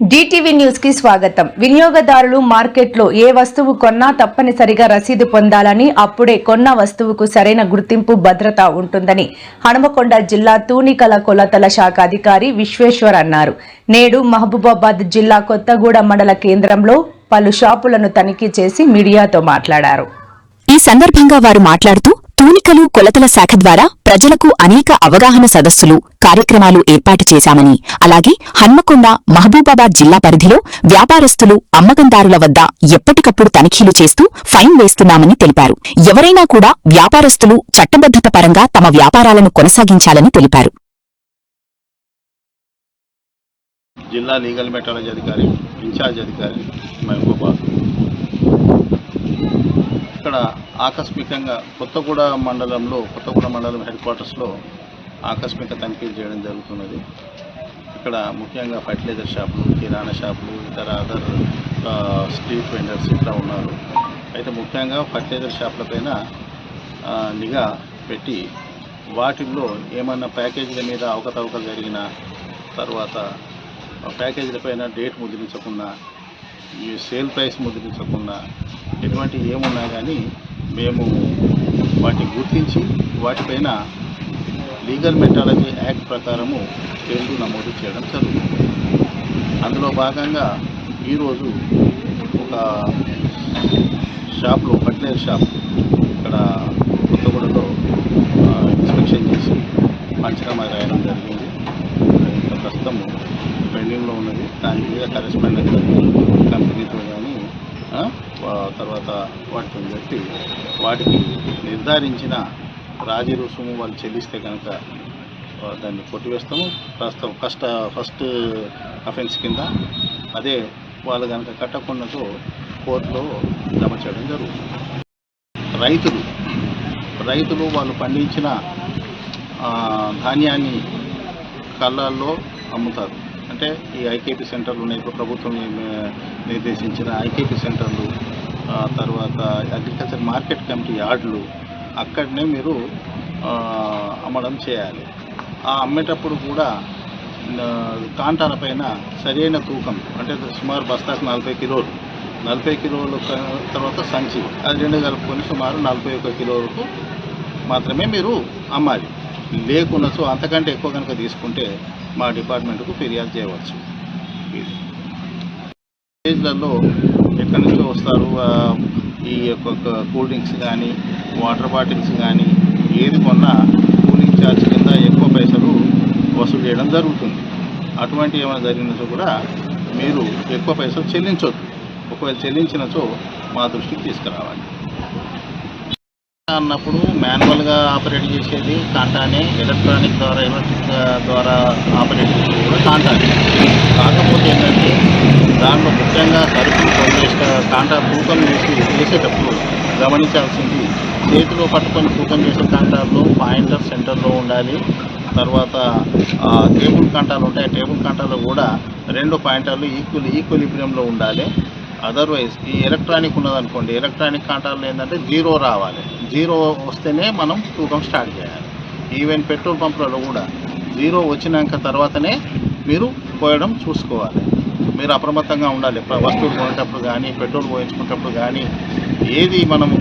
DTV news కి స్వాగతం. వినియోగదారులు మార్కెట్లో ఏ వస్తువు కొన్నా తప్పనిసరిగా రసీదు పొందాలని, అప్పుడే కొన్న వస్తువుకు సరైన గుర్తింపు భద్రత ఉంటుందని హనుమకొండ జిల్లా తూనికల కొలతల శాఖ అధికారి విశ్వేశ్వర్ అన్నారు. నేడు మహబూబాబాద్ జిల్లా కొత్తగూడ మండల కేంద్రంలో పలు షాపులను తనిఖీ చేసి మీడియాతో మాట్లాడారు. ఈ సందర్భంగా వారు మాట్లాడుతూ తూనికలు కొలతల శాఖ ద్వారా ప్రజలకు అనేక అవగాహన సదస్సులు, కార్యక్రమాలు ఏర్పాటు చేశామని, అలాగే హన్మకొండ, మహబూబాబాద్ జిల్లా పరిధిలో వ్యాపారస్తులు, అమ్మకందారుల వద్ద ఎప్పటికప్పుడు తనిఖీలు చేస్తూ ఫైన్ వేస్తున్నామని తెలిపారు. ఎవరైనా కూడా వ్యాపారస్తులు చట్టబద్ధత పరంగా తమ వ్యాపారాలను కొనసాగించాలని తెలిపారు. జిల్లా లీగల్ మెట్రాలజీ అధికారి, ఇన్ఛార్జ్ అధికారి మహబూబాబాద్. ఇక్కడ ఆకస్మికంగా కొత్తగూడ మండలం హెడ్ క్వార్టర్స్లో ఆకస్మిక తనిఖీలు చేయడం జరుగుతున్నది. ఇక్కడ ముఖ్యంగా ఫర్టిలైజర్ షాపులు, కిరాణా షాపులు, ఇతర అదర్ స్ట్రీట్ వెండర్స్ ఇట్లా ఉన్నారు. అయితే ముఖ్యంగా ఫర్టిలైజర్ షాపులపైన నిఘా పెట్టి వాటిల్లో ఏమన్నా ప్యాకేజీల మీద అవకతవకలు జరిగిన తర్వాత ప్యాకేజీలపైన డేట్ ముద్రించకుండా, ఈ సేల్ ప్రైస్ ముద్రించకుండా ఎటువంటి ఏమున్నా కానీ మేము వాటిని గుర్తించి వాటిపైన లీగల్ మెట్రాలజీ యాక్ట్ ప్రకారము పేర్లు నమోదు చేయడం జరుగుతుంది. అందులో భాగంగా ఈరోజు ఒక షాప్లో, ఫర్టిలైజర్ షాప్ ఇక్కడ కొత్తగూడలో ఇన్స్పెక్షన్ చేసి పంచనామా రాయడం జరిగింది. ప్రస్తుతం పెండింగ్లో ఉన్నది. దాని మీద కరెస్పాండెంట్ కంపెనీతో కానీ తర్వాత వాటితో పెట్టి వాటికి నిర్ధారించిన రాజీ రుసుము వాళ్ళు చెల్లిస్తే కనుక దాన్ని కొట్టివేస్తాము. ప్రస్తుతం ఫస్ట్ అఫెన్స్ కింద. అదే వాళ్ళు కనుక కట్టకుండాతో కోర్టులో జమ చేయడం జరుగుతుంది. రైతులు వాళ్ళు పండించిన ధాన్యాన్ని కళ్ళల్లో అమ్ముతారు. అంటే ఈ ఐకేపీ సెంటర్లు ఉన్నాయి. ఇప్పుడు ప్రభుత్వం నిర్దేశించిన ఐకేపీ సెంటర్లు, తర్వాత అగ్రికల్చర్ మార్కెట్ కమిటీ యార్డులు, అక్కడనే మీరు అమ్మడం చేయాలి. ఆ అమ్మేటప్పుడు కూడా కాంటాల పైన సరైన తూకం, అంటే సుమారు బస్తాకు 40 కిలోలు తర్వాత సంచి, అది 2 కలుపుకొని సుమారు 41 కిలోలకు మాత్రమే మీరు అమ్మాలి. లేకున్నా అంతకంటే ఎక్కువ కనుక తీసుకుంటే మా డిపార్ట్మెంట్కు ఫిర్యాదు చేయవచ్చు. విలేజ్లలో ఎక్కడి నుంచో వస్తారు. ఈ యొక్క కూల్ డ్రింక్స్ కానీ, వాటర్ బాటిల్స్ కానీ ఏది కొన్నా కూలింగ్ ఛార్జ్ కింద ఎక్కువ పైసలు వసూలు చేయడం జరుగుతుంది. అటువంటి ఏమైనా జరిగినచో కూడా మీరు ఎక్కువ పైసలు చెల్లించవద్దు. ఒకవేళ చెల్లించినచో మా దృష్టికి తీసుకురావాలి. అన్నప్పుడు మాన్యువల్గా ఆపరేట్ చేసేది కాంటానే, ఎలక్ట్రిక్ ద్వారా ఆపరేట్ చేసేది కూడా కాంటానే. కాకపోతే ఏంటంటే దాంట్లో ముఖ్యంగా సరుకులు కొనేట కాంటా తూకం చేసేటప్పుడు గమనించాల్సింది, చేతిలో పట్టుకొని తూకం చేసే కాంటాల్లో పాయింటర్ సెంటర్లో ఉండాలి. తర్వాత టేబుల్ కాంటాలు ఉంటాయి. టేబుల్ కాంటాలు కూడా 2 పాయింటర్లు ఈక్వలిబ్రియంలో ఉండాలి. అదర్వైజ్ ఈ ఎలక్ట్రానిక్ ఉన్నదనుకోండి, ఎలక్ట్రానిక్ కాంటాల్లో ఏంటంటే 0 రావాలి. 0 వస్తేనే మనం తూకం స్టార్ట్ చేయాలి. ఈవెన్ పెట్రోల్ పంపులలో కూడా 0 వచ్చినాక తర్వాతనే మీరు పోయడం చూసుకోవాలి. మీరు అప్రమత్తంగా ఉండాలి. వస్తువులు కొనేటప్పుడు కానీ, పెట్రోల్ పోయించుకునేటప్పుడు కానీ, ఏది మనము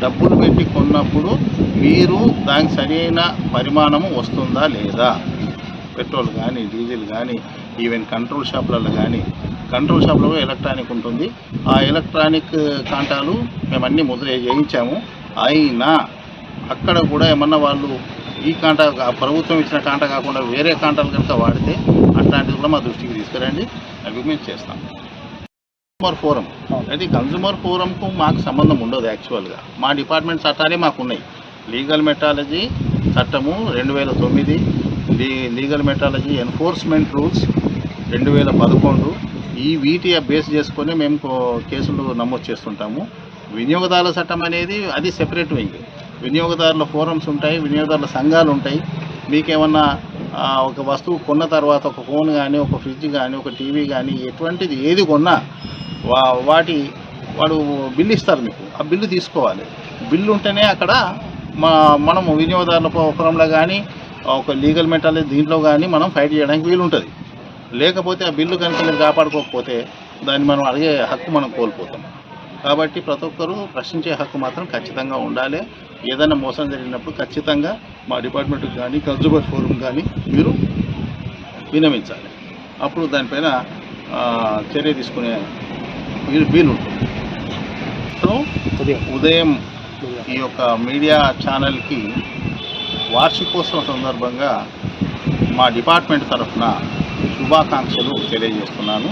డబ్బులు పెట్టి కొన్నప్పుడు మీరు దానికి సరైన పరిమాణము వస్తుందా లేదా. పెట్రోల్ కానీ, డీజిల్ కానీ, ఈవెన్ కంట్రోల్ షాపులలో కానీ, కంట్రోల్ షాప్లో ఎలక్ట్రానిక్ ఉంటుంది. ఆ ఎలక్ట్రానిక్ కాంటాలు మేమన్నీ ముద్ర చేయించాము. అయినా అక్కడ కూడా ఏమన్నా వాళ్ళు ఈ కాంటా, ప్రభుత్వం ఇచ్చిన కాంటా కాకుండా వేరే కాంటాలు కనుక వాడితే అట్లాంటివి కూడా మా దృష్టికి తీసుకురండి, అవి మేము చేస్తాం. కన్జ్యూమర్ ఫోరం అయితే కన్జ్యూమర్ ఫోరంకు మాకు సంబంధం ఉండదు. యాక్చువల్గా మా డిపార్ట్మెంట్ చట్టాలే మాకున్నాయి. లీగల్ మెట్రాలజీ చట్టము 2009, లీగల్ మెట్రాలజీ ఎన్ఫోర్స్మెంట్ రూల్స్ 2011, వీటి బేస్ చేసుకొని మేము కేసులు నమోదు చేస్తుంటాము. వినియోగదారుల చట్టం అనేది అది సెపరేట్ వింగ్. వినియోగదారుల ఫోరమ్స్ ఉంటాయి, వినియోగదారుల సంఘాలు ఉంటాయి. మీకేమన్నా ఒక వస్తువు కొన్న తర్వాత ఒక ఫోన్ కానీ, ఒక ఫ్రిడ్జ్ కానీ, ఒక టీవీ కానీ, ఎటువంటిది ఏది కొన్నా వాడు బిల్లు ఇస్తారు మీకు. ఆ బిల్లు తీసుకోవాలి. బిల్లు ఉంటేనే అక్కడ మనము వినియోగదారుల ఫోరంలో కానీ, ఒక లీగల్ మెట్రాలజీ దీంట్లో కానీ మనం ఫైట్ చేయడానికి వీలుంటుంది. లేకపోతే ఆ బిల్లు కనుక మీరు కాపాడుకోకపోతే దాన్ని మనం అడిగే హక్కు మనం కోల్పోతాం. కాబట్టి ప్రతి ఒక్కరూ ప్రశ్నించే హక్కు మాత్రం ఖచ్చితంగా ఉండాలి. ఏదైనా మోసం జరిగినప్పుడు ఖచ్చితంగా మా డిపార్ట్మెంట్కి కానీ కన్జ్యూమర్ ఫోరం కానీ మీరు విన్నవించాలి. అప్పుడు దానిపైన చర్య తీసుకునే వీలు ఉంటుంది. సో ఉదయం ఈ యొక్క మీడియా ఛానల్కి వార్షికోత్సవం సందర్భంగా మా డిపార్ట్మెంట్ తరఫున శుభాకాంక్షలు తెలియజేస్తున్నాను.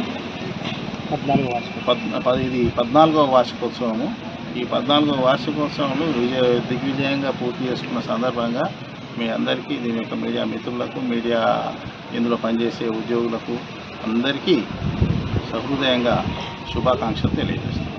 ఇది 14వ వార్షికోత్సవము. ఈ 14వ వార్షికోత్సవంలో దిగ్విజయంగా పూర్తి చేసుకున్న సందర్భంగా మీ అందరికీ దీని యొక్క మీడియా మిత్రులకు, మీడియా ఇందులో పనిచేసే ఉద్యోగులకు అందరికీ సహృదయంగా శుభాకాంక్షలు తెలియజేస్తున్నాను.